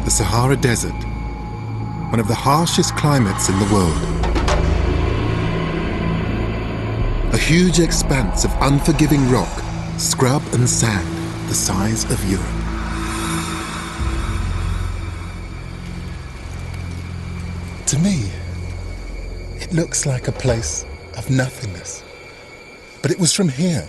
the Sahara Desert, one of the harshest climates in the world. A huge expanse of unforgiving rock, scrub and sand, the size of Europe. To me, it looks like a place of nothingness. But it was from here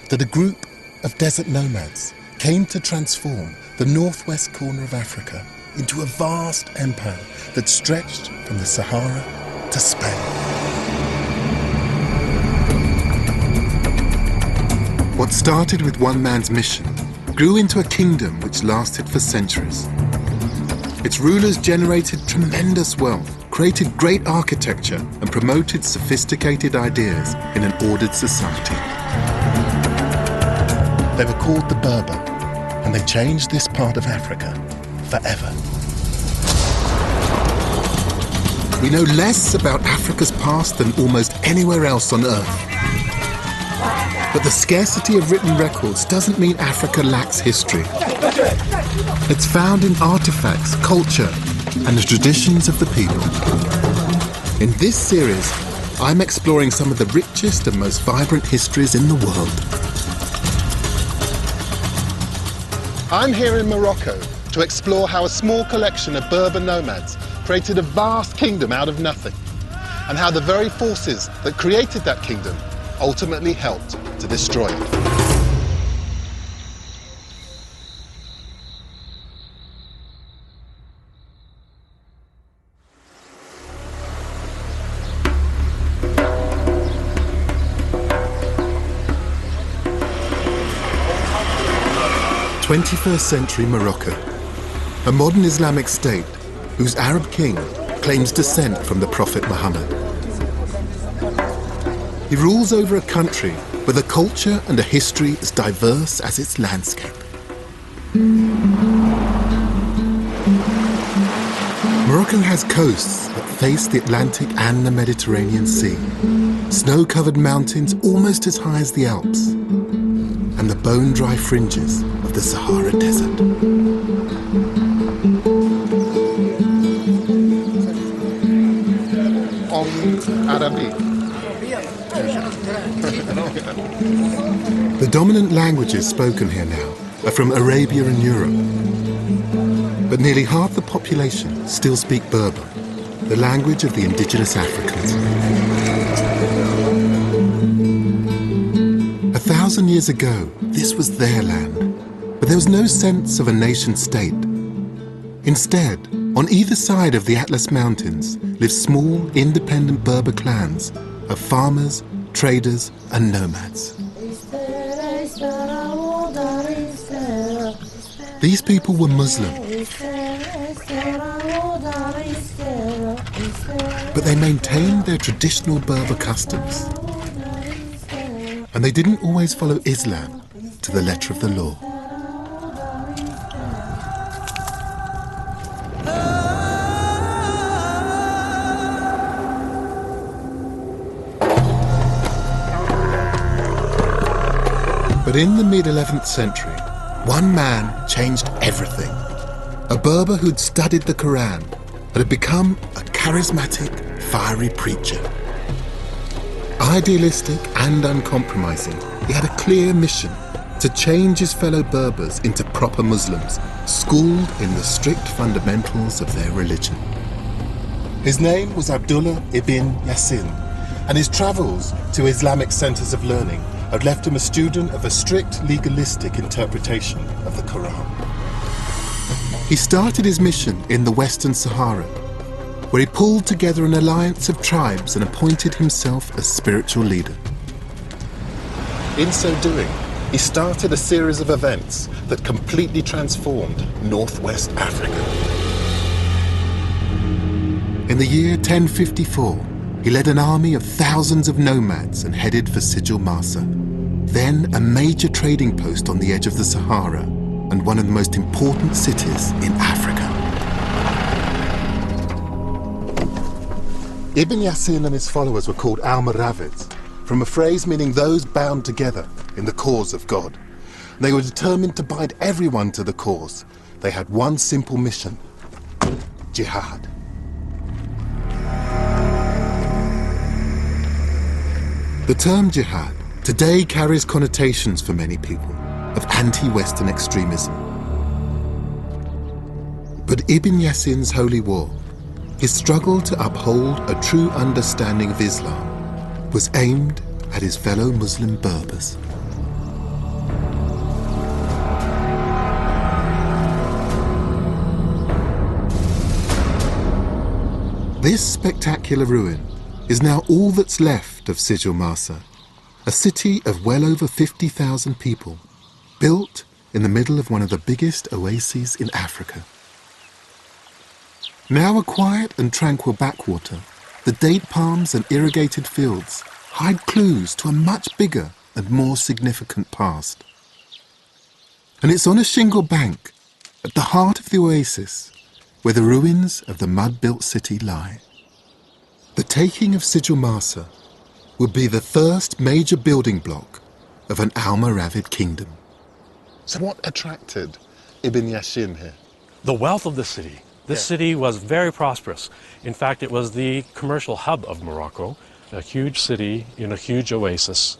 that a group of desert nomads came to transform the northwest corner of Africa into a vast empire that stretched from the Sahara to Spain. What started with one man's mission grew into a kingdom which lasted for centuries. Its rulers generated tremendous wealth, created great architecture, and promoted sophisticated ideas in an ordered society. They were called the Berber, and they changed this part of Africa forever. We know less about Africa's past than almost anywhere else on Earth. But the scarcity of written records doesn't mean Africa lacks history. It's found in artifacts, culture, and the traditions of the people. In this series, I'm exploring some of the richest and most vibrant histories in the world. I'm here in Morocco to explore how a small collection of Berber nomads created a vast kingdom out of nothing, and how the very forces that created that kingdom ultimately helped to destroy it. (21st-century Morocco), a modern Islamic state whose Arab king claims descent from the Prophet Muhammad. He rules over a country with a culture and a history as diverse as its landscape. Morocco has coasts that face the Atlantic and the Mediterranean Sea, snow-covered mountains almost as high as the Alps, and the bone-dry fringes of the Sahara Desert. The dominant languages spoken here now are from Arabia and Europe. But nearly half the population still speak Berber, the language of the indigenous Africans. 1,000 years ago, this was their land, but there was no sense of a nation-state. Instead, on either side of the Atlas Mountains lived small, independent Berber clans of farmers, traders, and nomads. These people were Muslim, but they maintained their traditional Berber customs, and they didn't always follow Islam to the letter of the law. But in the mid-11th century, one man changed everything. A Berber who'd studied the Quran and had become a charismatic, fiery preacher. Idealistic and uncompromising, he had a clear mission to change his fellow Berbers into proper Muslims, schooled in the strict fundamentals of their religion. His name was Abdullah ibn Yassin, and his travels to Islamic centers of learning had left him a student of a strict legalistic interpretation of the Quran. He started his mission in the Western Sahara, where he pulled together an alliance of tribes and appointed himself as spiritual leader. In so doing, he started a series of events that completely transformed Northwest Africa. In the year 1054, he led an army of thousands of nomads and headed for Sijil Masa, then a major trading post on the edge of the Sahara and one of the most important cities in Africa. Ibn Yassin and his followers were called Almoravids, from a phrase meaning those bound together in the cause of God. They were determined to bind everyone to the cause. They had one simple mission: jihad. The term jihad today carries connotations for many people of anti-Western extremism. But Ibn Yassin's holy war, his struggle to uphold a true understanding of Islam, was aimed at his fellow Muslim Berbers. This spectacular ruin is now all that's left of Sijil Masa, a city of well over 50,000 people, built in the middle of one of the biggest oases in Africa. Now a quiet and tranquil backwater, the date palms and irrigated fields hide clues to a much bigger and more significant past. And it's on a shingle bank, at the heart of the oasis, where the ruins of the mud-built city lie. The taking of Sijil Masa would be the first major building block of an Almoravid kingdom. So what attracted Ibn Yassin here? The wealth of the city. This city was very prosperous. In fact, it was the commercial hub of Morocco, a huge city in a huge oasis.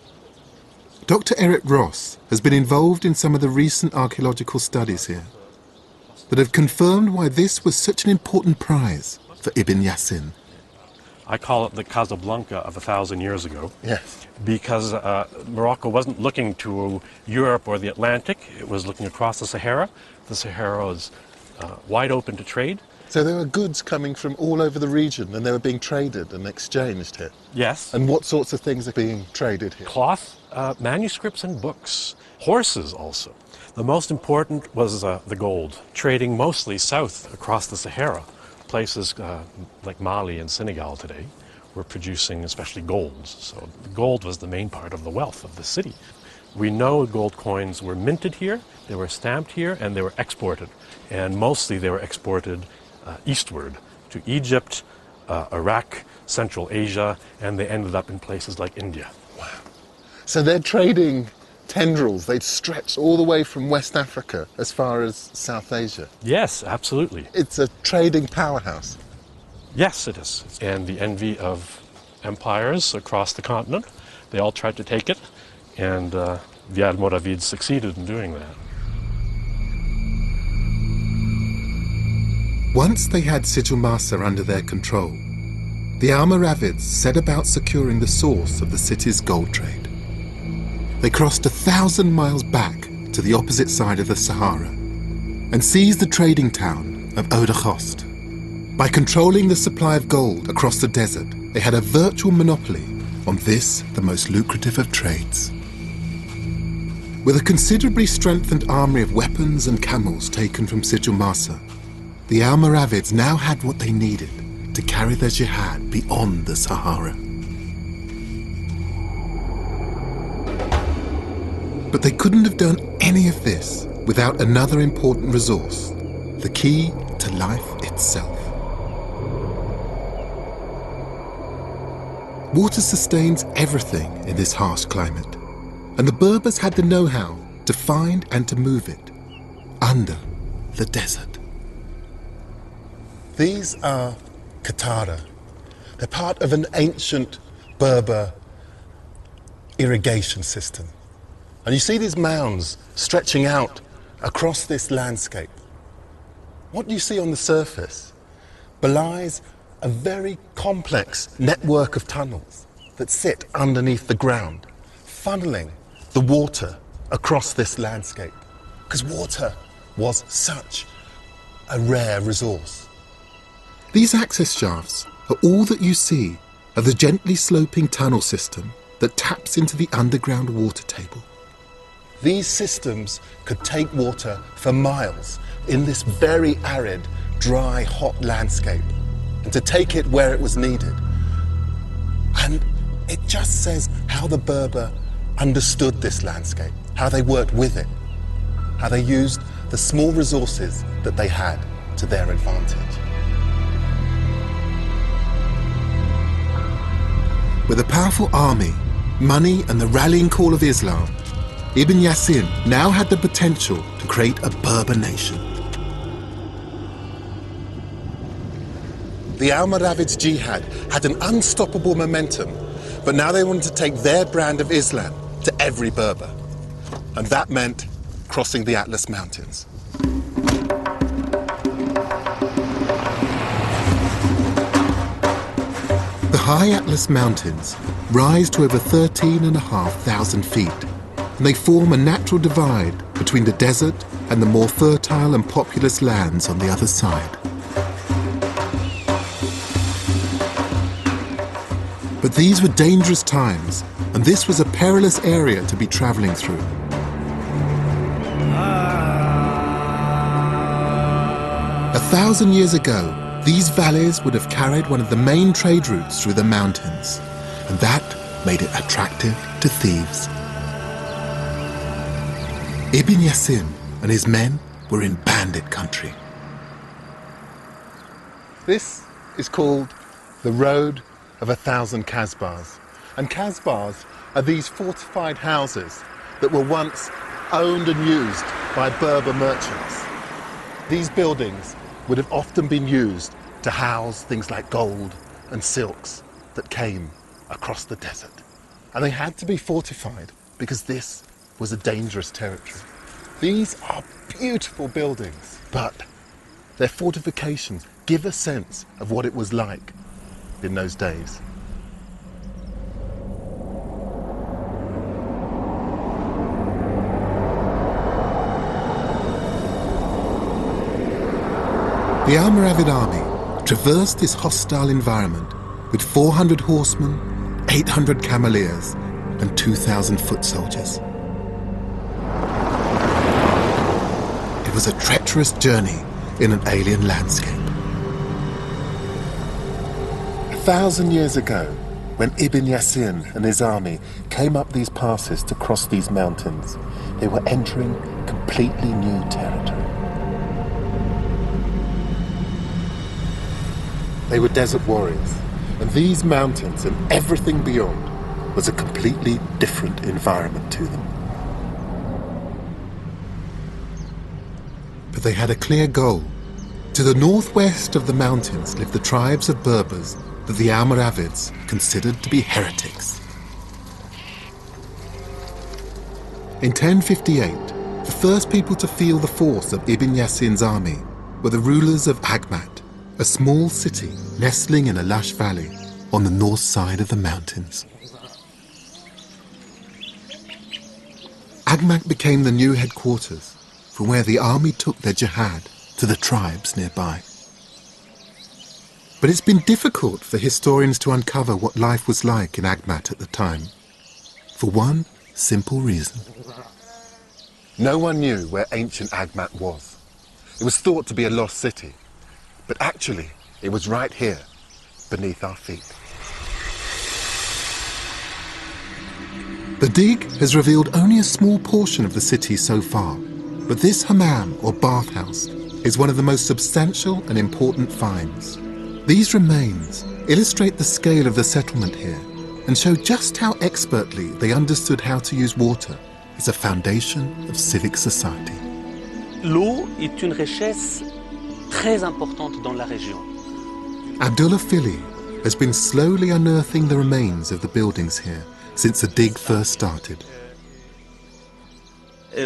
Dr. Eric Ross has been involved in some of the recent archaeological studies here that have confirmed why this was such an important prize for Ibn Yassin. I call it the Casablanca of 1,000 years ago. Yes. Because Morocco wasn't looking to Europe or the Atlantic, it was looking across the Sahara. The Sahara was wide open to trade. So there were goods coming from all over the region and they were being traded and exchanged here? Yes. And what sorts of things are being traded here? Cloth, manuscripts and books, horses also. The most important was the gold, trading mostly south across the Sahara. Places like Mali and Senegal today were producing especially golds. So the gold was the main part of the wealth of the city. We know gold coins were minted here, they were stamped here, and they were exported. And mostly they were exported eastward to Egypt, Iraq, Central Asia, and they ended up in places like India. Wow. So they're trading tendrils, they'd stretch all the way from West Africa as far as South Asia. Yes, absolutely. It's a trading powerhouse. Yes, it is. And the envy of empires across the continent. They all tried to take it, and the Almoravids succeeded in doing that. Once they had Sijil Masa under their control, the Almoravids set about securing the source of the city's gold trade. They crossed 1,000 miles back to the opposite side of the Sahara and seized the trading town of Oudakhost. By controlling the supply of gold across the desert, they had a virtual monopoly on this, the most lucrative of trades. With a considerably strengthened army of weapons and camels taken from Sijil Masa, the Almoravids now had what they needed to carry their jihad beyond the Sahara. But they couldn't have done any of this without another important resource, the key to life itself. Water sustains everything in this harsh climate, and the Berbers had the know-how to find and to move it under the desert. These are Qattara. They're part of an ancient Berber irrigation system. And you see these mounds stretching out across this landscape. What you see on the surface belies a very complex network of tunnels that sit underneath the ground, funneling the water across this landscape. Because water was such a rare resource. These access shafts are all that you see of the gently sloping tunnel system that taps into the underground water table. These systems could take water for miles in this very arid, dry, hot landscape, and to take it where it was needed. And it just says how the Berber understood this landscape, how they worked with it, how they used the small resources that they had to their advantage. With a powerful army, money, and the rallying call of Islam, Ibn Yassin now had the potential to create a Berber nation. the Almoravids' jihad had an unstoppable momentum, but now they wanted to take their brand of Islam to every Berber. And that meant crossing the Atlas Mountains. The high Atlas Mountains rise to over 13,500 feet, and they form a natural divide between the desert and the more fertile and populous lands on the other side. But these were dangerous times, and this was a perilous area to be traveling through. 1,000 years ago, these valleys would have carried one of the main trade routes through the mountains, and that made it attractive to thieves. Ibn Yassin and his men were in bandit country. This is called the Road of 1,000 Kasbahs. And Kasbahs are these fortified houses that were once owned and used by Berber merchants. These buildings would have often been used to house things like gold and silks that came across the desert. And they had to be fortified because this was a dangerous territory. These are beautiful buildings, but their fortifications give a sense of what it was like in those days. The Almoravid army traversed this hostile environment with 400 horsemen, 800 cameleers, and 2,000 foot soldiers. It was a treacherous journey in an alien landscape. 1,000 years ago, when Ibn Yassin and his army came up these passes to cross these mountains, they were entering completely new territory. They were desert warriors, and these mountains and everything beyond was a completely different environment to them. But they had a clear goal. To the northwest of the mountains lived the tribes of Berbers that the Almoravids considered to be heretics. In 1058, the first people to feel the force of Ibn Yassin's army were the rulers of Agmat, a small city nestling in a lush valley on the north side of the mountains. Agmat became the new headquarters from where the army took their jihad to the tribes nearby. But it's been difficult for historians to uncover what life was like in Agmat at the time, for one simple reason. No one knew where ancient Agmat was. It was thought to be a lost city, but actually it was right here, beneath our feet. The dig has revealed only a small portion of the city so far, but this hammam, or bathhouse, is one of the most substantial and important finds. These remains illustrate the scale of the settlement here and show just how expertly they understood how to use water as a foundation of civic society. L'eau est une richesse très importante dans la région. Abdullah Fili has been slowly unearthing the remains of the buildings here since the dig first started.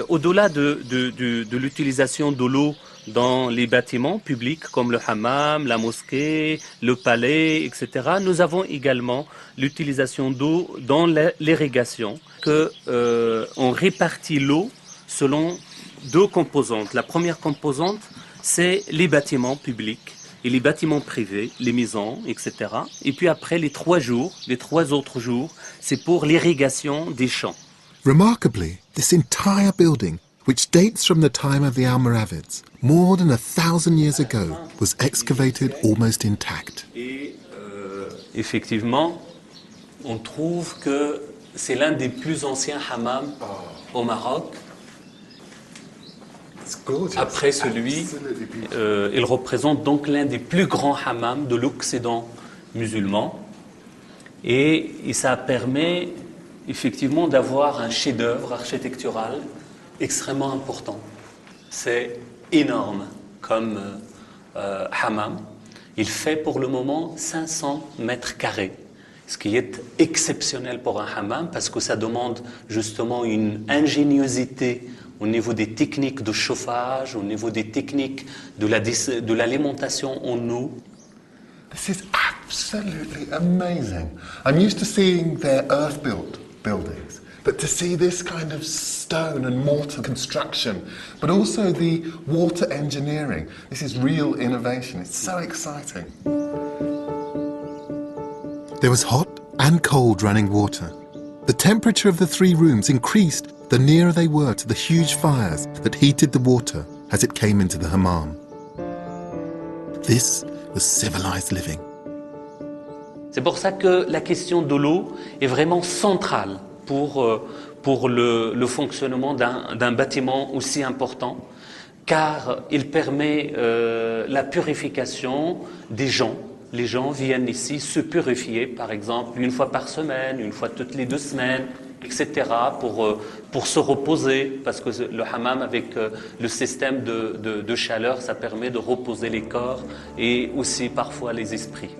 Au-delà de l'utilisation de l'eau dans les bâtiments publics comme le hammam, la mosquée, le palais, etc., nous avons également l'utilisation d'eau dans l'irrigation, on répartit l'eau selon deux composantes. La première composante, c'est les bâtiments publics et les bâtiments privés, les maisons, etc. Et puis après, les 3 autres jours, c'est pour l'irrigation des champs. Remarkably, this entire building, which dates from the time of the Almoravids, more than 1,000 years ago, was excavated almost intact. Et effectivement, on trouve que c'est l'un des plus anciens hammams au Maroc. Après celui, il représente donc l'un des plus grands hammams de l'Occident musulman. Et ça permet effectivement d'avoir un chef-d'œuvre architectural extrêmement important. C'est énorme comme hammam. Il fait pour le moment 500 mètres carrés, ce qui est exceptionnel pour un hammam parce que ça demande justement une ingéniosité au niveau des techniques de chauffage, au niveau des techniques de l'alimentation en eau. This is absolutely amazing. I'm used to seeing their earth-built buildings, but to see this kind of stone and mortar construction, but also the water engineering, this is real innovation. It's so exciting. There was hot and cold running water. The temperature of the 3 rooms increased the nearer they were to the huge fires that heated the water as it came into the hammam. This was civilized living. C'est pour ça que la question de l'eau est vraiment centrale pour le fonctionnement d'un bâtiment aussi important, car il permet la purification des gens. Les gens viennent ici se purifier, par exemple, 1 fois par semaine, 1 fois toutes les 2 semaines, etc., pour se reposer, parce que le hammam, avec le système de chaleur, ça permet de reposer les corps et aussi parfois les esprits.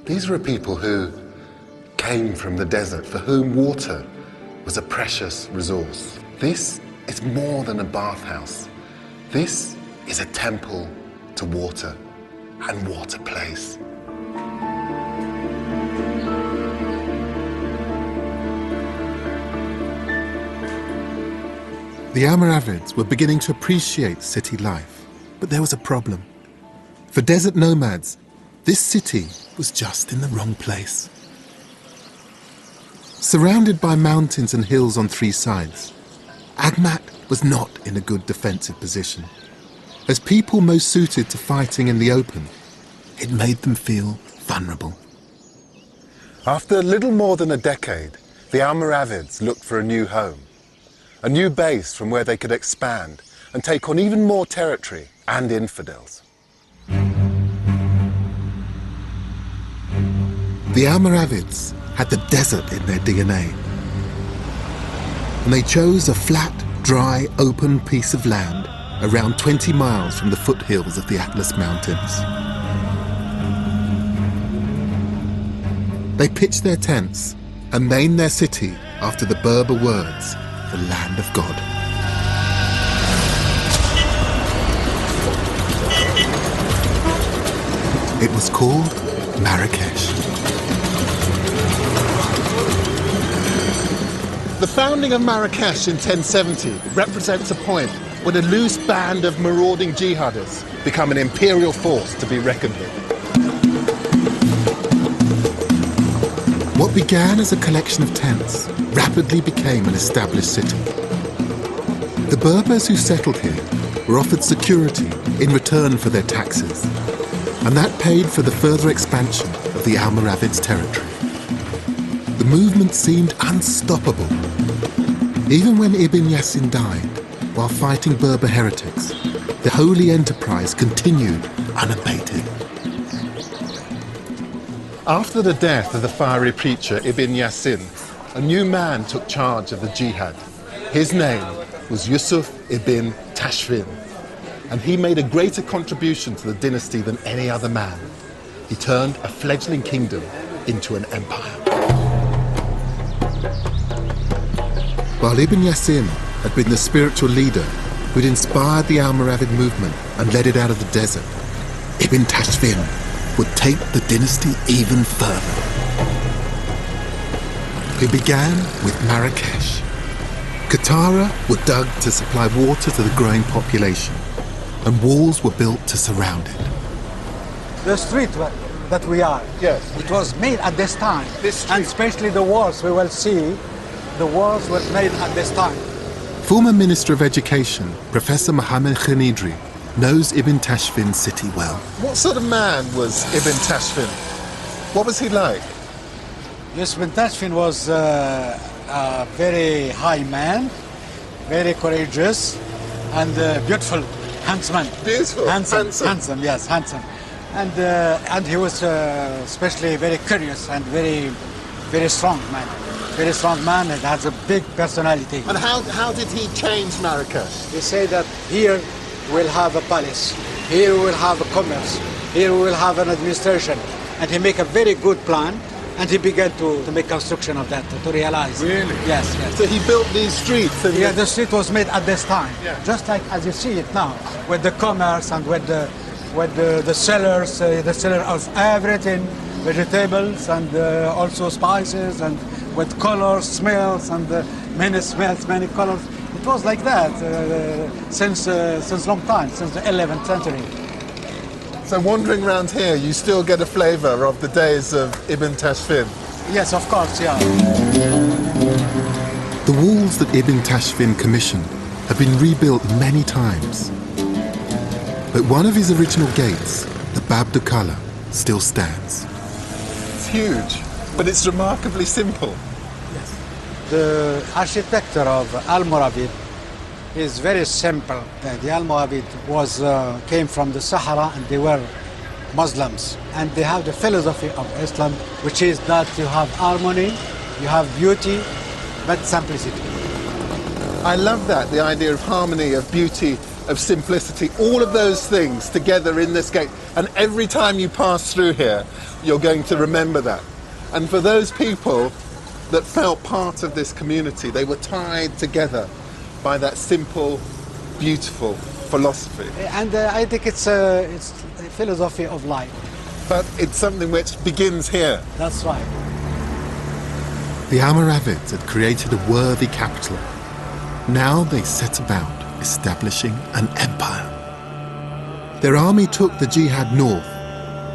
These were people who came from the desert, for whom water was a precious resource. This is more than a bathhouse. This is a temple to water, and what a place. The Almoravids were beginning to appreciate city life, but there was a problem. For desert nomads, this city was just in the wrong place. Surrounded by mountains and hills on 3 sides, Agmat was not in a good defensive position. As people most suited to fighting in the open, it made them feel vulnerable. After little more than a decade, the Almoravids looked for a new home, a new base from where they could expand and take on even more territory and infidels. The Almoravids had the desert in their DNA, and they chose a flat, dry, open piece of land around 20 miles from the foothills of the Atlas Mountains. They pitched their tents and named their city after the Berber words, the land of God. It was called Marrakesh. The founding of Marrakesh in 1070 represents a point when a loose band of marauding jihadists become an imperial force to be reckoned with. What began as a collection of tents rapidly became an established city. The Berbers who settled here were offered security in return for their taxes, and that paid for the further expansion of the Almoravids' territory. The movement seemed unstoppable. Even when Ibn Yassin died, while fighting Berber heretics, the holy enterprise continued unabated. After the death of the fiery preacher Ibn Yassin, a new man took charge of the jihad. His name was Yusuf ibn Tashfin, and he made a greater contribution to the dynasty than any other man. He turned a fledgling kingdom into an empire. While Ibn Yassin had been the spiritual leader who'd inspired the Almoravid movement and led it out of the desert, Ibn Tashfin would take the dynasty even further. It began with Marrakesh. Katara were dug to supply water to the growing population, and walls were built to surround it. The street that we are, Yes. it was made at this time. This street. And especially the walls we will see, the walls were made at this time. Former Minister of Education, Professor Mohammed Khanidri, knows Ibn Tashfin's city well. What sort of man was Ibn Tashfin? What was he like? Yes, Ibn Tashfin was a very high man, very courageous, and beautiful, handsome. Beautiful, handsome, yes, handsome. And he was especially very curious and very strong man. very strong man and has a big personality. And how did he change Marrakesh? He said that here we'll have a palace, here we'll have a commerce, here we will have an administration. And he make a very good plan, and he began to make construction of that, to realize. Really? Yes, yes. So he built these streets? And yeah, the street was made at this time, just like as you see it now, with the commerce and with the sellers, the seller of everything, vegetables and also spices, and with colors, smells, and many smells, many colors. It was like that since long time, since the 11th century. So wandering around here, you still get a flavour of the days of Ibn Tashfin? Yes, of course, yeah. The walls that Ibn Tashfin commissioned have been rebuilt many times. But one of his original gates, the Bab de Kala, still stands. It's huge, but it's remarkably simple. Yes. The architecture of Almoravid is very simple. The Almoravid came from the Sahara, and they were Muslims. And they have the philosophy of Islam, which is that you have harmony, you have beauty, but simplicity. I love that, the idea of harmony, of beauty, of simplicity, all of those things together in this gate. And every time you pass through here, you're going to remember that. And for those people that felt part of this community, they were tied together by that simple, beautiful philosophy. And I think it's a philosophy of life. But it's something which begins here. That's right. The Almoravids had created a worthy capital. Now they set about establishing an empire. Their army took the jihad north,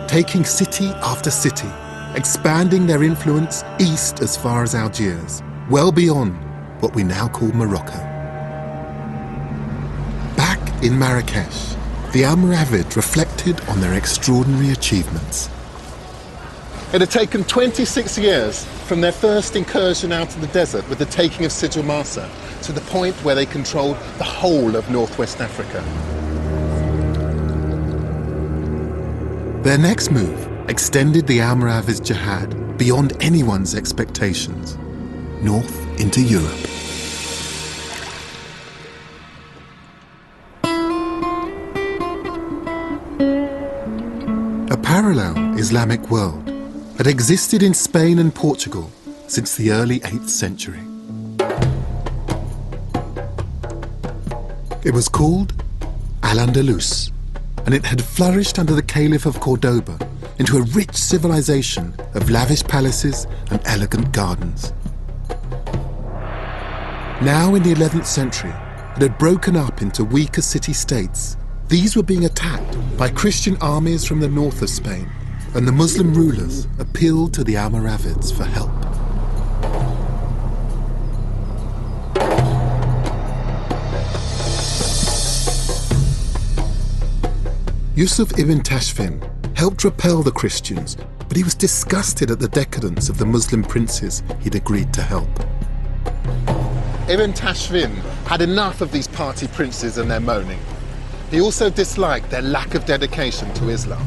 taking city after city, expanding their influence east as far as Algiers, well beyond what we now call Morocco. In Marrakesh, the Almoravid reflected on their extraordinary achievements. It had taken 26 years from their first incursion out of the desert with the taking of Sidi Massa to the point where they controlled the whole of northwest Africa. Their next move extended the Almoravid's jihad beyond anyone's expectations, north into Europe. A parallel Islamic world had existed in Spain and Portugal since the early 8th century. It was called Al-Andalus, and it had flourished under the Caliph of Cordoba into a rich civilization of lavish palaces and elegant gardens. Now in the 11th century, it had broken up into weaker city-states. These were being attacked by Christian armies from the north of Spain, and the Muslim rulers appealed to the Almoravids for help. Yusuf ibn Tashfin helped repel the Christians, but he was disgusted at the decadence of the Muslim princes he'd agreed to help. Ibn Tashfin had enough of these party princes and their moaning. He also disliked their lack of dedication to Islam.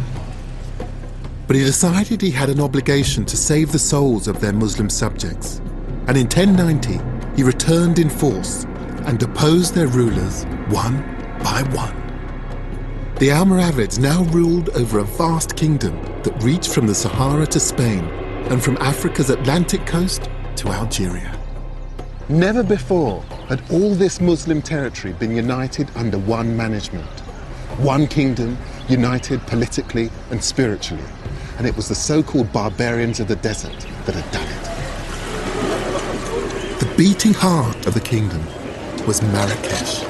But he decided he had an obligation to save the souls of their Muslim subjects. And in 1090, he returned in force and deposed their rulers one by one. The Almoravids now ruled over a vast kingdom that reached from the Sahara to Spain and from Africa's Atlantic coast to Algeria. Never before had all this Muslim territory been united under one management. One kingdom, united politically and spiritually. And it was the so-called barbarians of the desert that had done it. The beating heart of the kingdom was Marrakesh.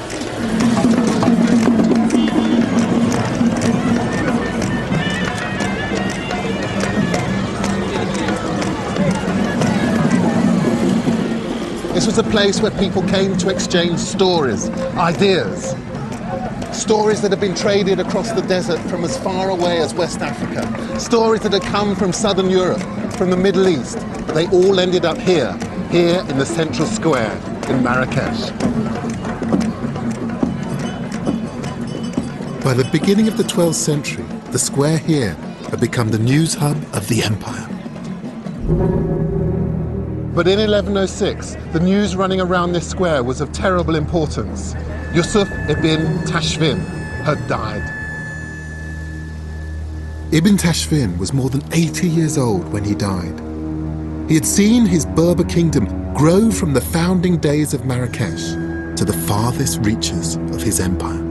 This was a place where people came to exchange stories, ideas. Stories that had been traded across the desert from as far away as West Africa. Stories that had come from southern Europe, from the Middle East. They all ended up here in the central square in Marrakesh. By the beginning of the 12th century, the square here had become the news hub of the empire. But in 1106, the news running around this square was of terrible importance. Yusuf ibn Tashfin had died. Ibn Tashfin was more than 80 years old when he died. He had seen his Berber kingdom grow from the founding days of Marrakesh to the farthest reaches of his empire.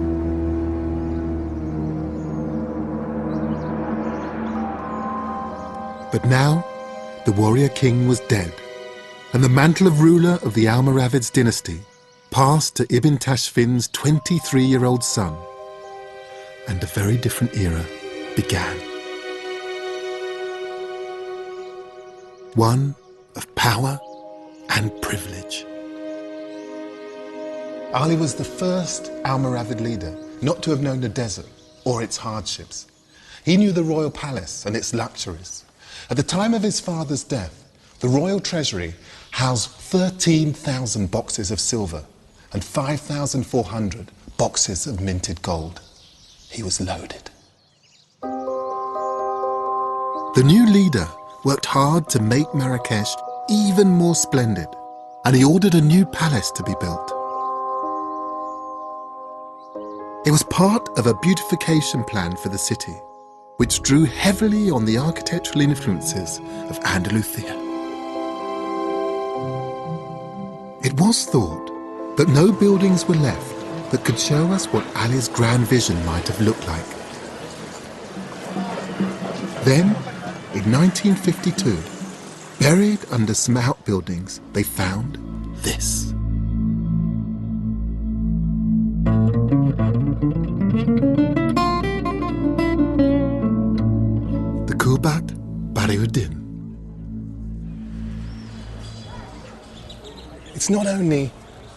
But now, the warrior king was dead, and the mantle of ruler of the Almoravids dynasty passed to Ibn Tashfin's 23-year-old son, and a very different era began. One of power and privilege. Ali was the first Almoravid leader not to have known the desert or its hardships. He knew the royal palace and its luxuries. At the time of his father's death, the royal treasury housed 13,000 boxes of silver and 5,400 boxes of minted gold. He was loaded. The new leader worked hard to make Marrakesh even more splendid, and he ordered a new palace to be built. It was part of a beautification plan for the city, which drew heavily on the architectural influences of Andalusia. It was thought that no buildings were left that could show us what Ali's grand vision might have looked like. Then, in 1952, buried under some outbuildings, they found this. The Kubat Bariuddin. It's not only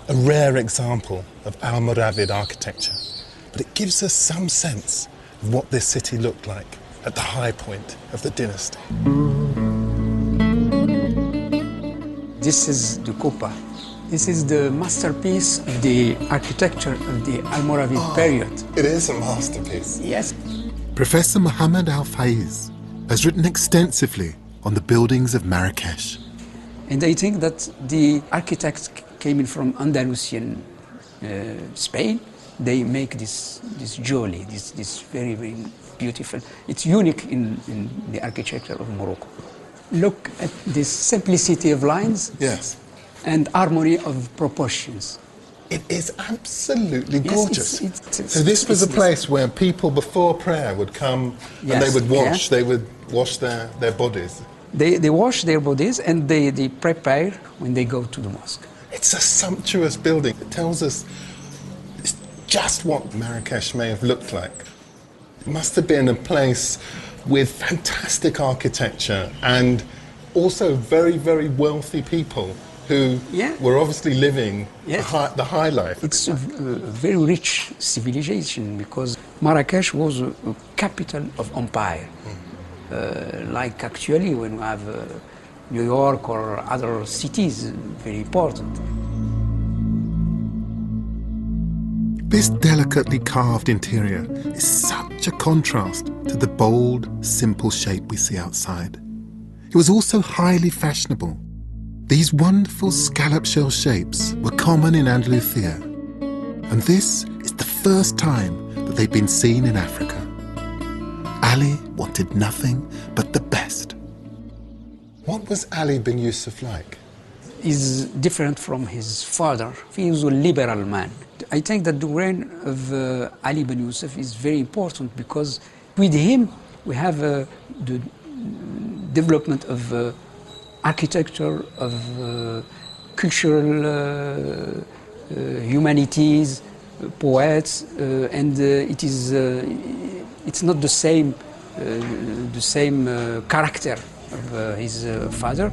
a rare example of Almoravid architecture, but it gives us some sense of what this city looked like at the high point of the dynasty. This is the Kuba. This is the masterpiece of the architecture of the Almoravid period. It is a masterpiece. Yes. Professor Mohammed Al-Faiz has written extensively on the buildings of Marrakesh. And I think that the architects came in from Andalusian Spain. They make this jewelry, this very, very beautiful. It's unique in the architecture of Morocco. Look at this simplicity of lines. Yes. And harmony of proportions. It is absolutely gorgeous. It's so this was a place where people before prayer would come and they would wash. Yeah. They would wash their bodies. They wash their bodies and they prepare when they go to the mosque. It's a sumptuous building. It tells us just what Marrakesh may have looked like. It must have been a place with fantastic architecture and also very, very wealthy people who were obviously living the high life. It's a very rich civilization because Marrakesh was a capital of empire. Like actually when we have New York or other cities, very important. This delicately carved interior is such a contrast to the bold, simple shape we see outside. It was also highly fashionable. These wonderful scallop shell shapes were common in Andalusia, and this is the first time that they've been seen in Africa. Ali wanted nothing but the best. What was Ali bin Yusuf like? He's different from his father. He was a liberal man. I think that the reign of Ali bin Yusuf is very important because with him we have the development of architecture, of cultural humanities, poets, and it's not the same character of his father.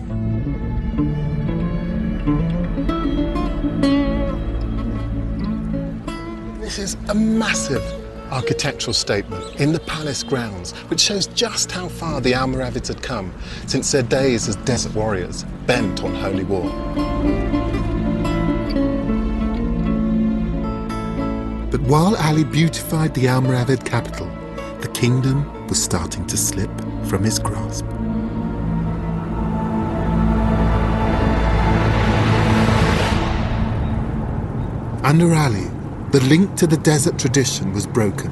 This is a massive architectural statement in the palace grounds, which shows just how far the Almoravids had come since their days as desert warriors bent on holy war. But while Ali beautified the Almoravid capital, the kingdom was starting to slip from his grasp. Under Ali, the link to the desert tradition was broken,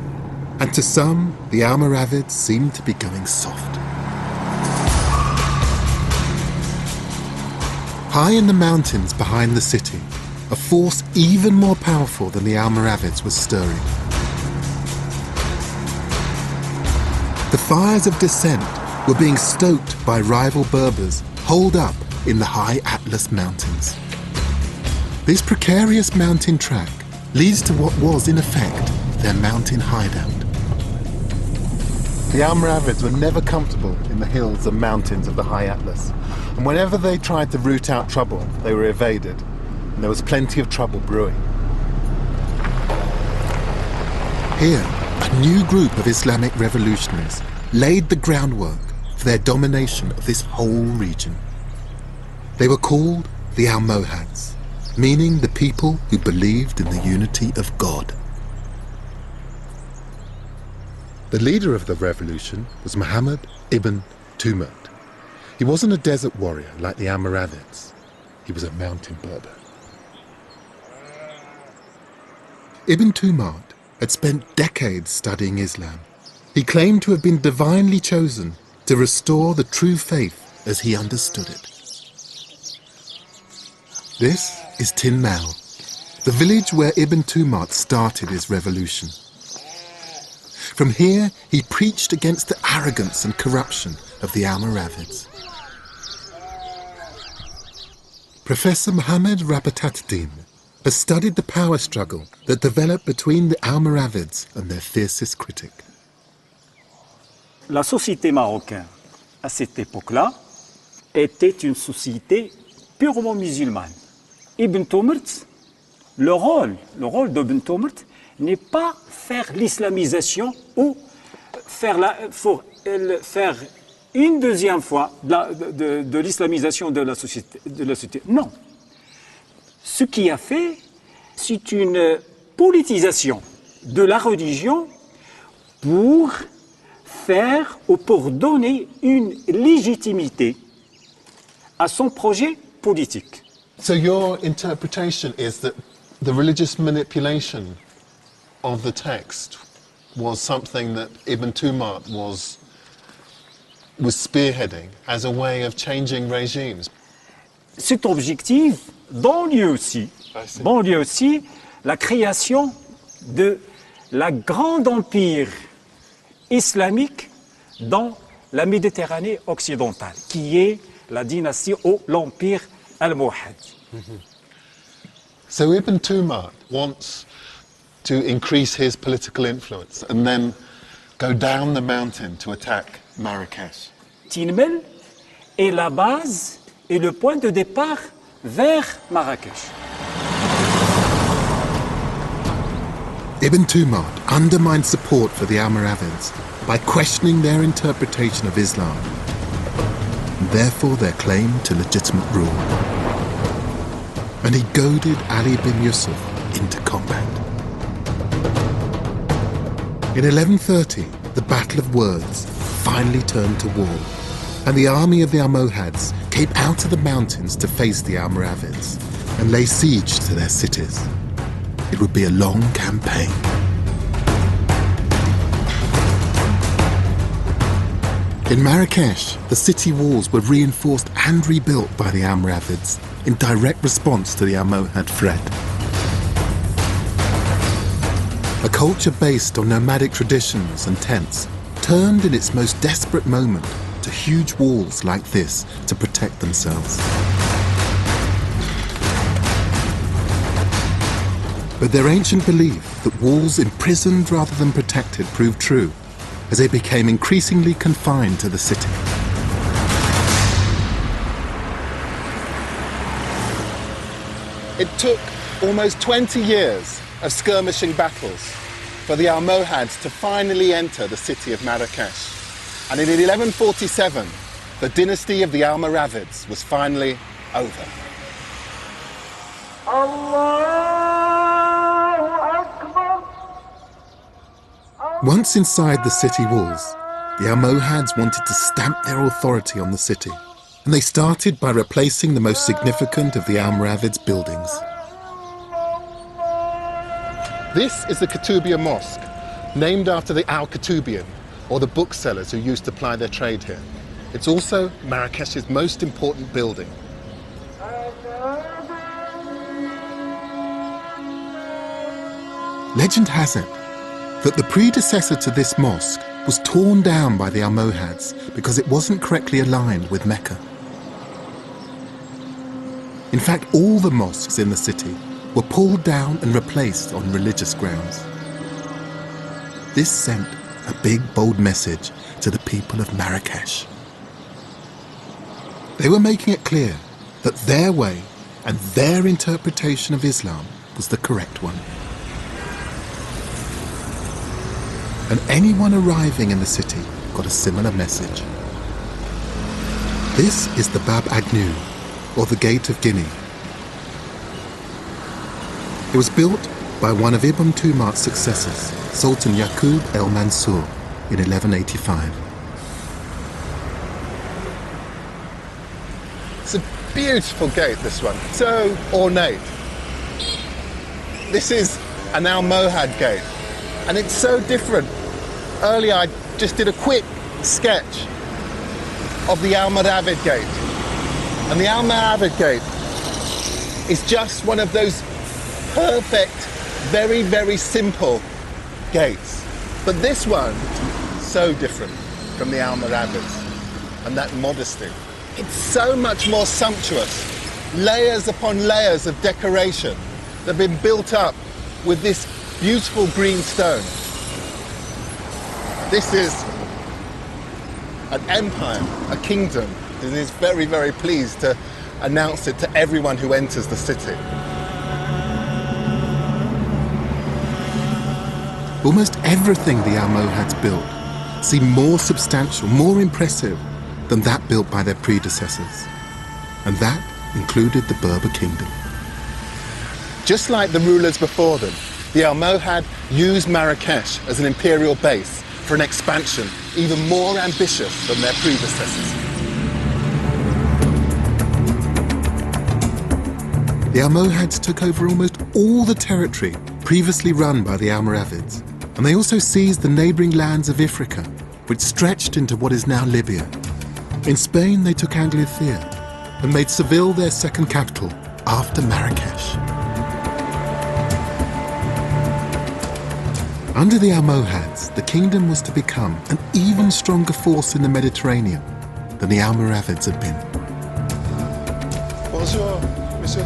and to some, the Almoravids seemed to be going soft. High in the mountains behind the city, a force even more powerful than the Almoravids was stirring. The fires of dissent were being stoked by rival Berbers holed up in the high Atlas Mountains. This precarious mountain track leads to what was, in effect, their mountain hideout. The Almoravids were never comfortable in the hills and mountains of the high Atlas, and whenever they tried to root out trouble, they were evaded, and there was plenty of trouble brewing. Here, a new group of Islamic revolutionaries laid the groundwork for their domination of this whole region. They were called the Almohads, meaning the people who believed in the unity of God. The leader of the revolution was Muhammad ibn Tumurt. He wasn't a desert warrior like the Almoravids. He was a mountain Berber. Ibn Tumurt had spent decades studying Islam. He claimed to have been divinely chosen to restore the true faith as he understood it. This is Tin Mao, the village where Ibn Tumurt started his revolution. From here, he preached against the arrogance and corruption of the Almoravids. Professor Mohammed Rabataddin has studied the power struggle that developed between the Almoravids and their fiercest critic. La société marocaine, à cette époque-là, était une société purement musulmane. Ibn Tumurt, le rôle d'Ibn Tumurt n'est pas faire l'islamisation ou faire une deuxième fois de l'islamisation de la société. Non. Ce qu'il a fait, c'est une politisation de la religion pour faire ou pour donner une légitimité à son projet politique. So your interpretation is that the religious manipulation of the text was something that Ibn Tumurt was spearheading as a way of changing regimes. Cet objectif donne aussi la création de la grande empire islamique dans la Méditerranée occidentale, qui est la dynastie ou l'empire almohad. So Ibn Tumurt wants to increase his political influence and then go down the mountain to attack Marrakech. Tinmel est la base et le point de départ vers Marrakech. Ibn Tumurt undermined support for the Almoravids by questioning their interpretation of Islam, and therefore their claim to legitimate rule. And he goaded Ali bin Yusuf into combat. In 1130, the Battle of Words finally turned to war, and the army of the Almohads came out of the mountains to face the Almoravids and lay siege to their cities. It would be a long campaign. In Marrakech, the city walls were reinforced and rebuilt by the Almoravids in direct response to the Almohad threat. A culture based on nomadic traditions and tents turned in its most desperate moment to huge walls like this to protect themselves. But their ancient belief that walls imprisoned rather than protected proved true as they became increasingly confined to the city. It took almost 20 years of skirmishing battles for the Almohads to finally enter the city of Marrakech. And in 1147, the dynasty of the Almoravids was finally over. Once inside the city walls, the Almohads wanted to stamp their authority on the city, and they started by replacing the most significant of the Almoravids' buildings. This is the Kutubiyya Mosque, named after the Al-Kutubiyan, or the booksellers who used to ply their trade here. It's also Marrakesh's most important building. Legend has it that the predecessor to this mosque was torn down by the Almohads because it wasn't correctly aligned with Mecca. In fact, all the mosques in the city were pulled down and replaced on religious grounds. This sent a big, bold message to the people of Marrakesh. They were making it clear that their way and their interpretation of Islam was the correct one. And anyone arriving in the city got a similar message. This is the Bab Agnew, or the Gate of Guinea. It was built by one of Ibn Tumar's successors, Sultan Yaqub el-Mansur, in 1185. It's a beautiful gate, this one, so ornate. This is an Almohad gate, and it's so different. Earlier I just did a quick sketch of the Almoravid gate, and the Almoravid gate is just one of those perfect, very, very simple gates. But this one, so different from the Almoravids, and that modesty. It's so much more sumptuous. Layers upon layers of decoration that have been built up with this beautiful green stone. This is an empire, a kingdom, and is very, very pleased to announce it to everyone who enters the city. Almost everything the Almohads built seemed more substantial, more impressive than that built by their predecessors. And that included the Berber kingdom. Just like the rulers before them, the Almohad used Marrakesh as an imperial base for an expansion even more ambitious than their predecessors. The Almohads took over almost all the territory previously run by the Almoravids, and they also seized the neighbouring lands of Ifriqiya, which stretched into what is now Libya. In Spain, they took Andalusia and made Seville their second capital after Marrakesh. Under the Almohads, the kingdom was to become an even stronger force in the Mediterranean than the Almoravids had been. Bonjour, Monsieur.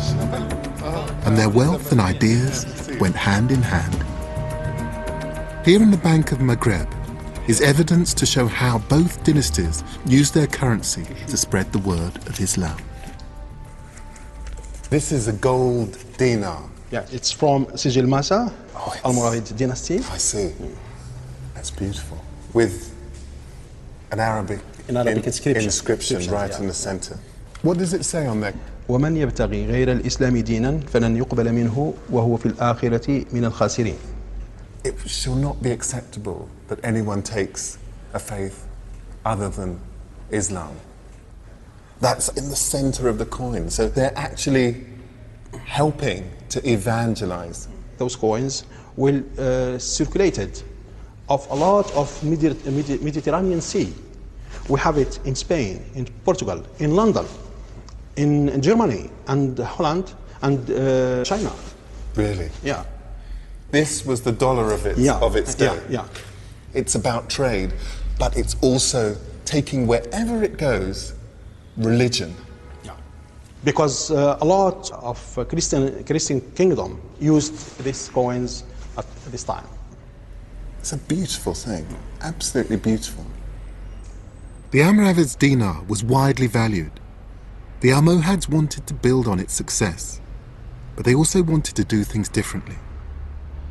And their wealth and ideas went hand in hand. Here in the Bank of Maghreb is evidence to show how both dynasties used their currency to spread the word of Islam. This is a gold dinar. Yeah, it's from Sijil Masa, Almoravid dynasty. I see. That's beautiful. With an Arabic inscription right in the center. What does it say on there? ومن يبتغي غير الإسلام دينا فلن يقبل منه وهو في الآخرة من الخاسرين. It shall not be acceptable that anyone takes a faith other than Islam. That's in the center of the coin. So they're actually helping to evangelize. Those coins will circulated of a lot of Mediterranean Sea. We have it in Spain, in Portugal, in London, in Germany, and Holland, and China. Really? Yeah. This was the dollar of its day. Yeah. It's about trade, but it's also taking wherever it goes, religion. Yeah. Because a lot of Christian kingdom used these coins at this time. It's a beautiful thing, absolutely beautiful. The Almoravids' dinar was widely valued. The Almohads wanted to build on its success, but they also wanted to do things differently.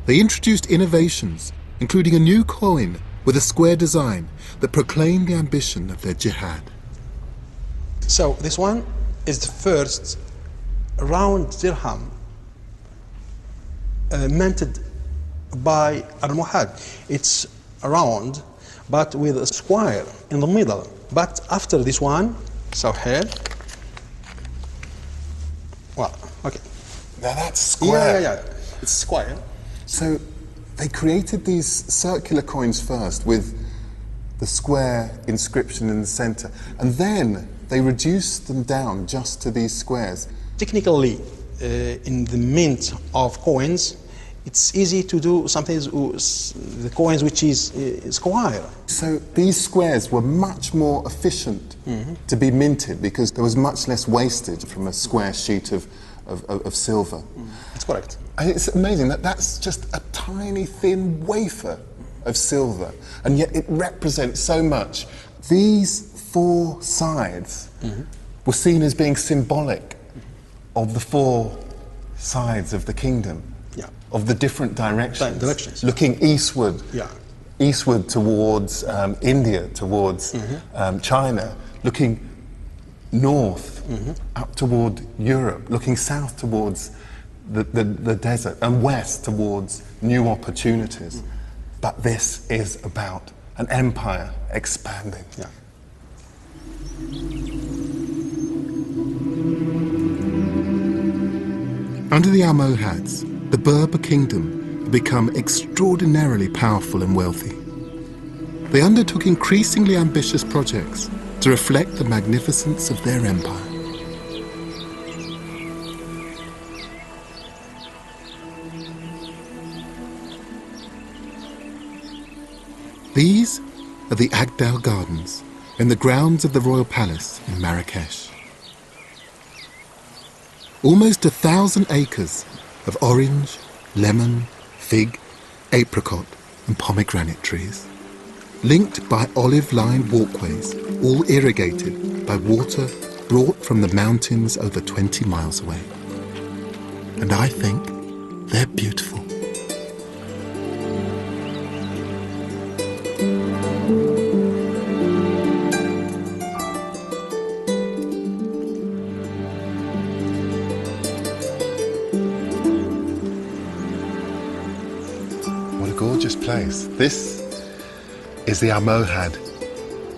They introduced innovations, including a new coin with a square design that proclaimed the ambition of their jihad. So this one is the first round dirham minted by Almohad. It's round, but with a square in the middle. But after this one, so here, well, okay. Now that's square. Yeah. It's square. So they created these circular coins first with the square inscription in the center, and then they reduced them down just to these squares. Technically, in the mint of coins, it's easy to do something with the coins which is square. So these squares were much more efficient to be minted because there was much less wastage from a square sheet of silver. That's correct. And it's amazing that that's just a tiny thin wafer of silver, and yet it represents so much. These four sides were seen as being symbolic of the four sides of the kingdom, of the different directions. Looking eastward, eastward towards India, towards China, looking north up toward Europe, looking south towards the desert, and west towards new opportunities. But this is about an empire expanding. Under the Almohads, the Berber kingdom had become extraordinarily powerful and wealthy. They undertook increasingly ambitious projects to reflect the magnificence of their empire. These are the Agdal Gardens in the grounds of the Royal Palace in Marrakesh. Almost 1,000 acres of orange, lemon, fig, apricot and pomegranate trees, linked by olive-lined walkways, all irrigated by water brought from the mountains over 20 miles away. And I think they're beautiful. Gorgeous place. This is the Almohad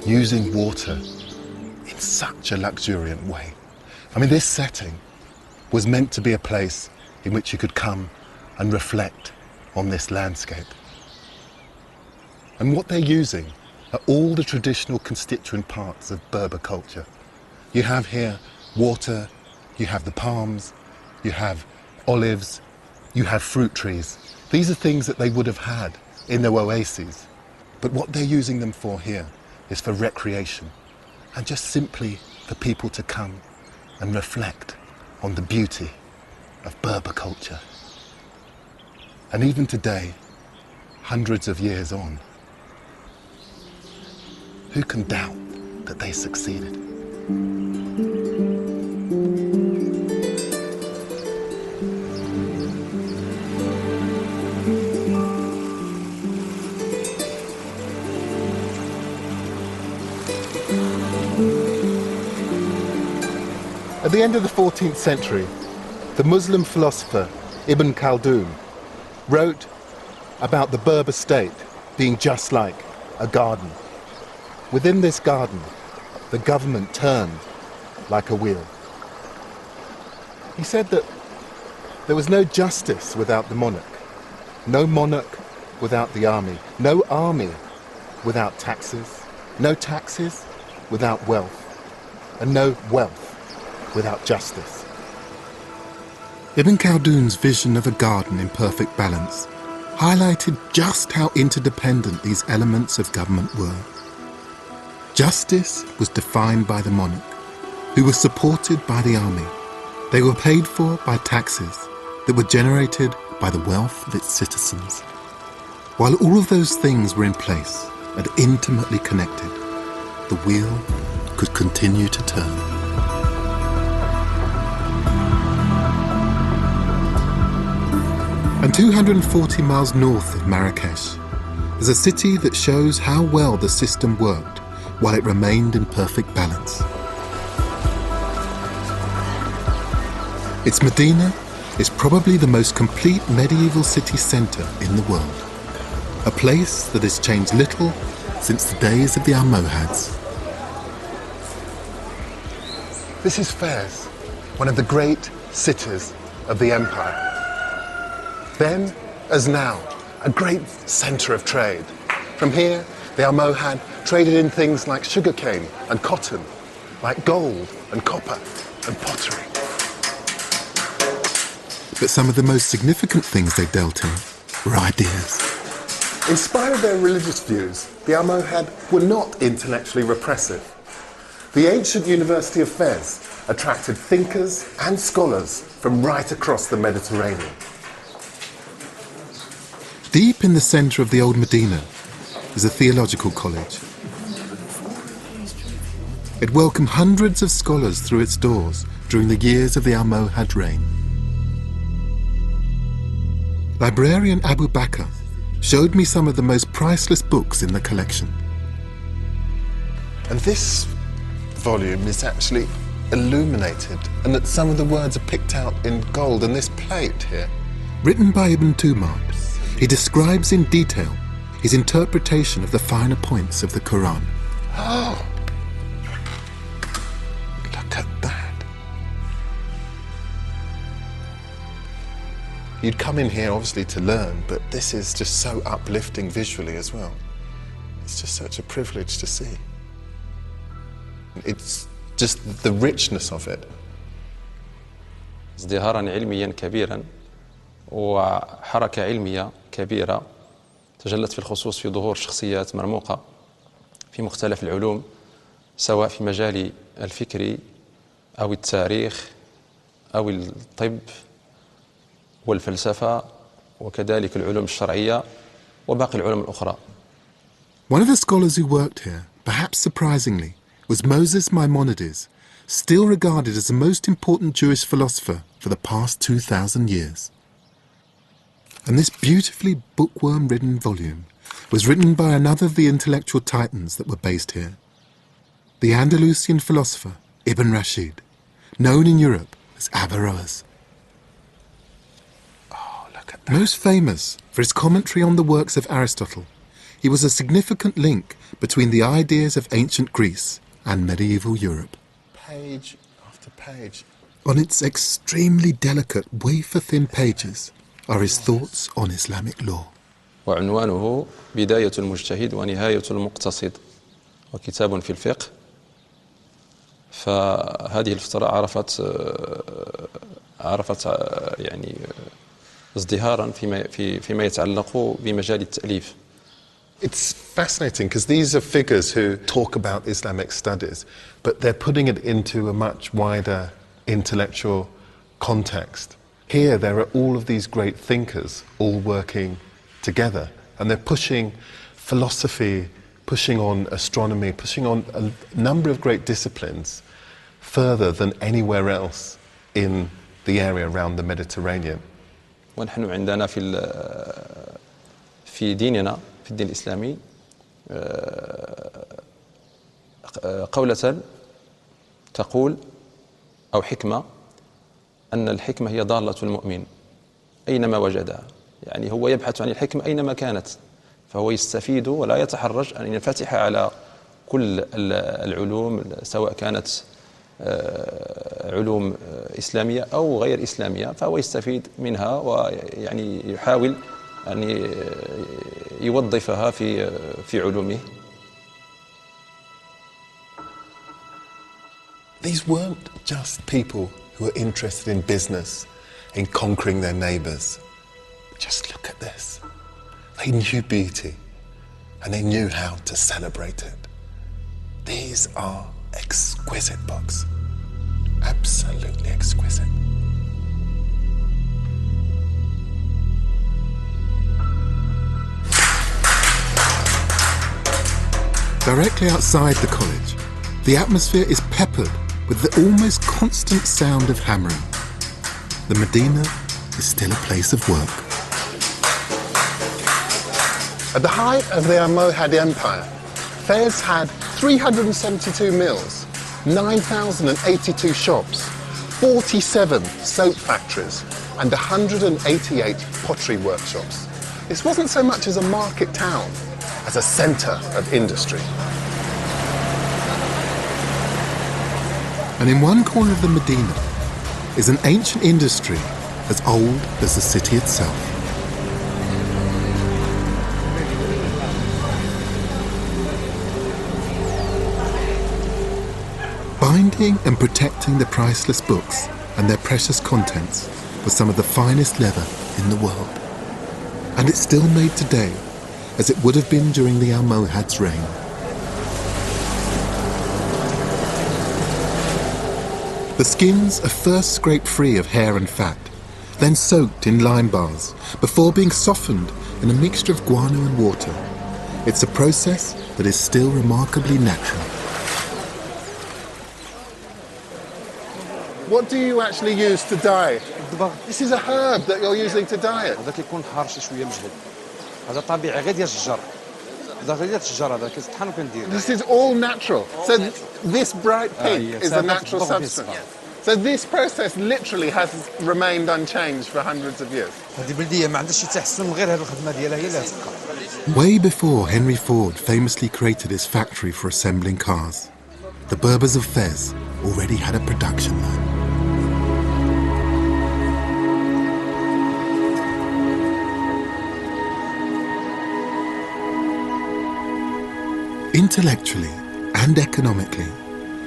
using water in such a luxuriant way. I mean, this setting was meant to be a place in which you could come and reflect on this landscape. And what they're using are all the traditional constituent parts of Berber culture. You have here water, you have the palms, you have olives, you have fruit trees. These are things that they would have had in their oases. But what they're using them for here is for recreation and just simply for people to come and reflect on the beauty of Berber culture. And even today, hundreds of years on, who can doubt that they succeeded? At the end of the 14th century, the Muslim philosopher Ibn Khaldun wrote about the Berber state being just like a garden. Within this garden, the government turned like a wheel. He said that there was no justice without the monarch, no monarch without the army, no army without taxes, no taxes without wealth, and no wealth without justice. Ibn Khaldun's vision of a garden in perfect balance highlighted just how interdependent these elements of government were. Justice was defined by the monarch, who was supported by the army. They were paid for by taxes that were generated by the wealth of its citizens. While all of those things were in place and intimately connected, the wheel could continue to turn. And 240 miles north of Marrakesh is a city that shows how well the system worked while it remained in perfect balance. Its Medina is probably the most complete medieval city centre in the world, a place that has changed little since the days of the Almohads. This is Fez, one of the great cities of the empire. Then as now, a great centre of trade. From here, the Almohad traded in things like sugarcane and cotton, like gold and copper and pottery. But some of the most significant things they dealt in were ideas. In spite of their religious views, the Almohad were not intellectually repressive. The ancient University of Fez attracted thinkers and scholars from right across the Mediterranean. Deep in the centre of the old Medina is a theological college. It welcomed hundreds of scholars through its doors during the years of the Almohad reign. Librarian Abu Bakr showed me some of the most priceless books in the collection. And this volume is actually illuminated, and that some of the words are picked out in gold, and this plate here. Written by Ibn Tumar, he describes in detail his interpretation of the finer points of the Quran. Oh! Look at that. You'd come in here obviously to learn, but this is just so uplifting visually as well. It's just such a privilege to see. It's just the richness of it. ازدهارا علميا كبيرا وحركة علمية كبيرة تجلت في الخصوص في ظهور شخصيات مرموقة في مختلف العلوم، سواء في مجال الفكر أو التاريخ أو الطب والفلسفة وكذلك العلوم الشرعية وباقي العلوم الأخرى. One of the scholars who worked here, perhaps surprisingly, was Moses Maimonides, still regarded as the most important Jewish philosopher for the past 2,000 years. And this beautifully bookworm-ridden volume was written by another of the intellectual titans that were based here, the Andalusian philosopher Ibn Rashid, known in Europe as Averroes. Oh, look at that. Most famous for his commentary on the works of Aristotle, he was a significant link between the ideas of ancient Greece and medieval Europe. Page after page. On its extremely delicate, wafer-thin pages are his thoughts on Islamic law. وعنوانه بداية المجتهد ونهاية المقتصد وكتاب في الفقه. فهذه الفترة عرفت يعني ازدهارا فيما يتعلق بمجال التأليف. It's fascinating because these are figures who talk about Islamic studies, but they're putting it into a much wider intellectual context. Here there are all of these great thinkers all working together, and they're pushing philosophy, pushing on astronomy, pushing on a number of great disciplines further than anywhere else in the area around the Mediterranean. ونحن عندنا في ديننا في الدين الإسلامي قولة تقول أو حكمة أن الحكمة هي ضالة المؤمن أينما وجدها. يعني هو يبحث عن الحكمة أينما كانت، فهو يستفيد ولا يتحرج أن ينفتح على كل العلوم سواء كانت علوم إسلامية أو غير إسلامية، فهو يستفيد منها ويعني يحاول أن يوظفها في علومه. These weren't just people who were interested in business, in conquering their neighbours. Just look at this. They knew beauty and they knew how to celebrate it. These are exquisite books. Absolutely exquisite. Directly outside the college, the atmosphere is peppered with the almost constant sound of hammering. The Medina is still a place of work. At the height of the Almohad Empire, Fez had 372 mills, 9,082 shops, 47 soap factories, and 188 pottery workshops. This wasn't so much as a market town, as a centre of industry. And in one corner of the Medina is an ancient industry as old as the city itself. Reading and protecting the priceless books and their precious contents was some of the finest leather in the world. And it's still made today, as it would have been during the Almohad's reign. The skins are first scraped free of hair and fat, then soaked in lime bars, before being softened in a mixture of guano and water. It's a process that is still remarkably natural. What do you actually use to dye? This is a herb that you're using to dye it. هذا كيكون حار شويه مجهد. هذا طبيعي غير ديال الشجر. هذا غير ديال الشجر هذا كيطحن وكندير. This is all natural. So this bright pink is a natural substance. So this process literally has remained unchanged for hundreds of years. هذه بلديه ما عندهاش شي تحسن غير هذه الخدمه ديالها هي اللي تبقى. Way before Henry Ford famously created his factory for assembling cars, the Berbers of Fez already had a production line. Intellectually and economically,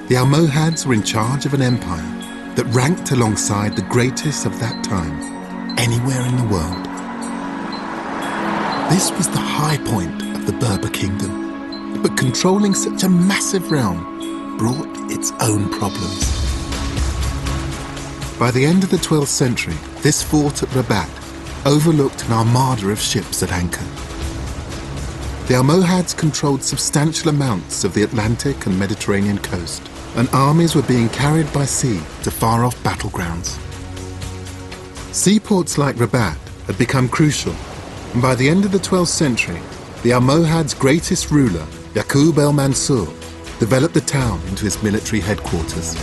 the Almohads were in charge of an empire that ranked alongside the greatest of that time anywhere in the world. This was the high point of the Berber kingdom, but controlling such a massive realm brought its own problems. By the end of the 12th century, this fort at Rabat overlooked an armada of ships at anchor. The Almohads controlled substantial amounts of the Atlantic and Mediterranean coast, and armies were being carried by sea to far-off battlegrounds. Seaports like Rabat had become crucial, and by the end of the 12th century, the Almohads' greatest ruler, Yaqub el-Mansur, developed the town into his military headquarters.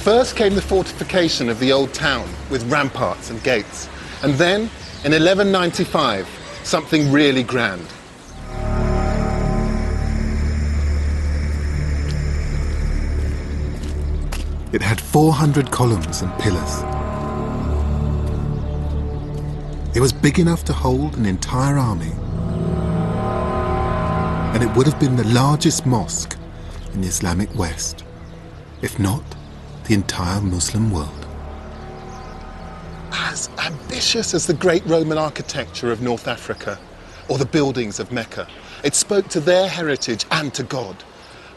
First came the fortification of the old town with ramparts and gates. And then, in 1195, something really grand. It had 400 columns and pillars. It was big enough to hold an entire army. And it would have been the largest mosque in the Islamic West, if not the entire Muslim world. As ambitious as the great Roman architecture of North Africa or the buildings of Mecca, it spoke to their heritage and to God,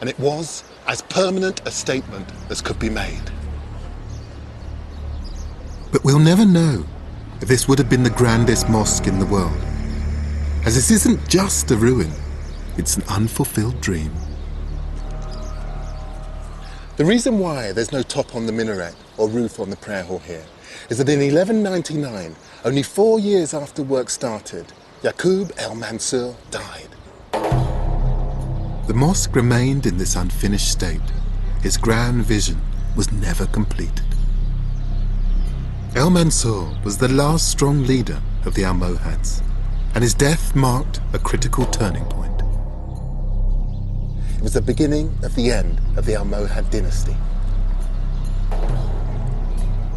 and it was as permanent a statement as could be made. But we'll never know if this would have been the grandest mosque in the world, as this isn't just a ruin, it's an unfulfilled dream. The reason why there's no top on the minaret or roof on the prayer hall here is that in 1199, only 4 years after work started, Yaqub el-Mansur died. The mosque remained in this unfinished state. His grand vision was never completed. El-Mansur was the last strong leader of the Almohads, and his death marked a critical turning point. It was the beginning of the end of the Almohad dynasty.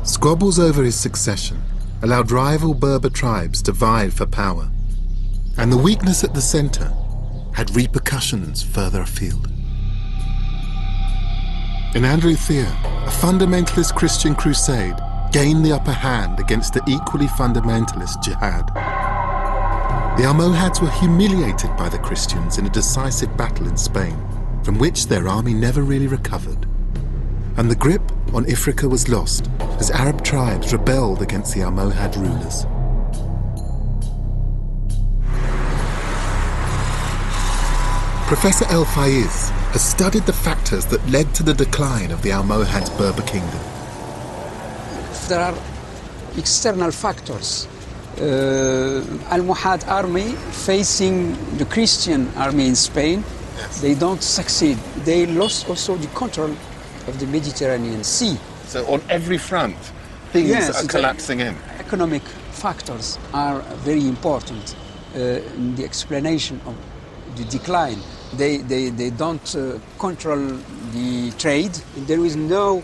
Squabbles over his succession allowed rival Berber tribes to vie for power, and the weakness at the centre had repercussions further afield. In Andalusia, a fundamentalist Christian crusade gained the upper hand against the equally fundamentalist jihad. The Almohads were humiliated by the Christians in a decisive battle in Spain, from which their army never really recovered. And the grip on Ifriqa was lost as Arab tribes rebelled against the Almohad rulers. Professor El Faiz has studied the factors that led to the decline of the Almohad's Berber kingdom. There are external factors. Almohad army facing the Christian army in Spain, they don't succeed. They lost also the control of the Mediterranean Sea. So on every front, things are collapsing in. Economic factors are very important in the explanation of the decline. They don't control the trade. There is no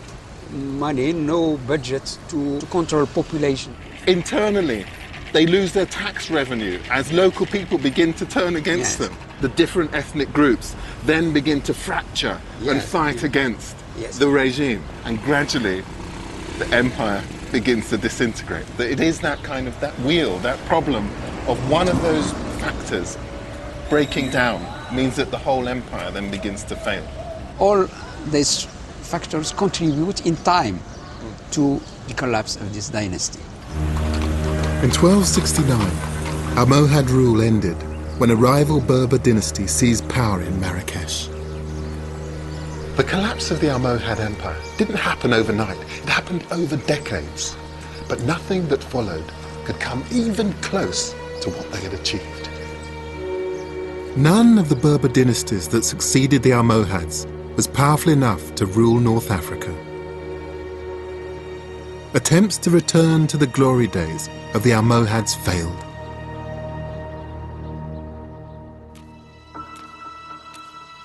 money, no budget to control population. Internally, They lose their tax revenue as local people begin to turn against them. The different ethnic groups then begin to fracture and fight against the regime. And gradually, the empire begins to disintegrate. It is that kind of, that wheel, that problem of one of those factors breaking down means that the whole empire then begins to fail. All these factors contribute in time to the collapse of this dynasty. In 1269, Almohad rule ended when a rival Berber dynasty seized power in Marrakesh. The collapse of the Almohad Empire didn't happen overnight. It happened over decades. But nothing that followed could come even close to what they had achieved. None of the Berber dynasties that succeeded the Almohads was powerful enough to rule North Africa. Attempts to return to the glory days of the Almohads failed.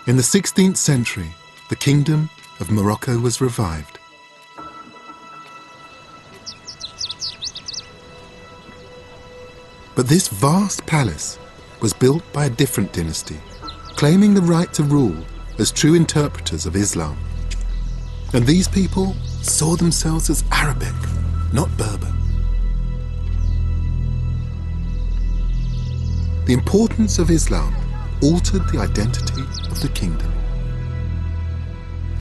In the 16th century, the kingdom of Morocco was revived. But this vast palace was built by a different dynasty, claiming the right to rule as true interpreters of Islam. And these people saw themselves as Arabic, not Berber. The importance of Islam altered the identity of the kingdom.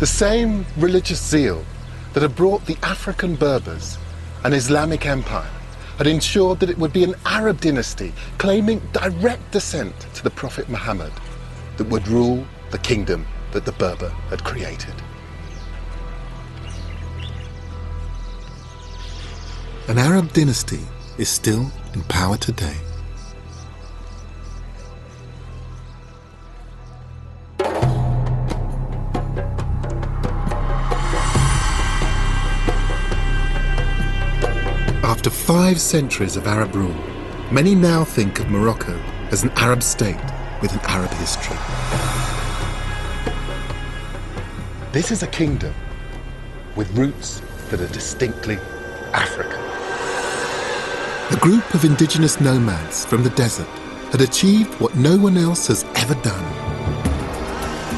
The same religious zeal that had brought the African Berbers an Islamic empire had ensured that it would be an Arab dynasty claiming direct descent to the Prophet Muhammad that would rule the kingdom that the Berber had created. An Arab dynasty is still in power today. After 5 centuries of Arab rule, many now think of Morocco as an Arab state with an Arab history. This is a kingdom with roots that are distinctly African. A group of indigenous nomads from the desert had achieved what no one else has ever done.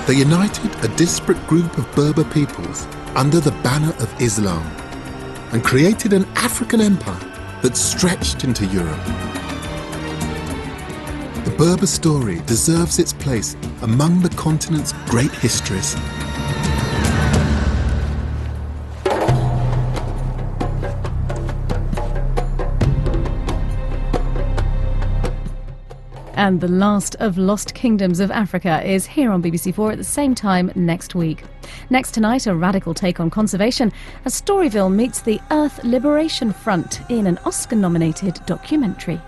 They united a disparate group of Berber peoples under the banner of Islam and created an African empire that stretched into Europe. The Berber story deserves its place among the continent's great histories. And the last of Lost Kingdoms of Africa is here on BBC4 at the same time next week. Next tonight, a radical take on conservation as Storyville meets the Earth Liberation Front in an Oscar-nominated documentary.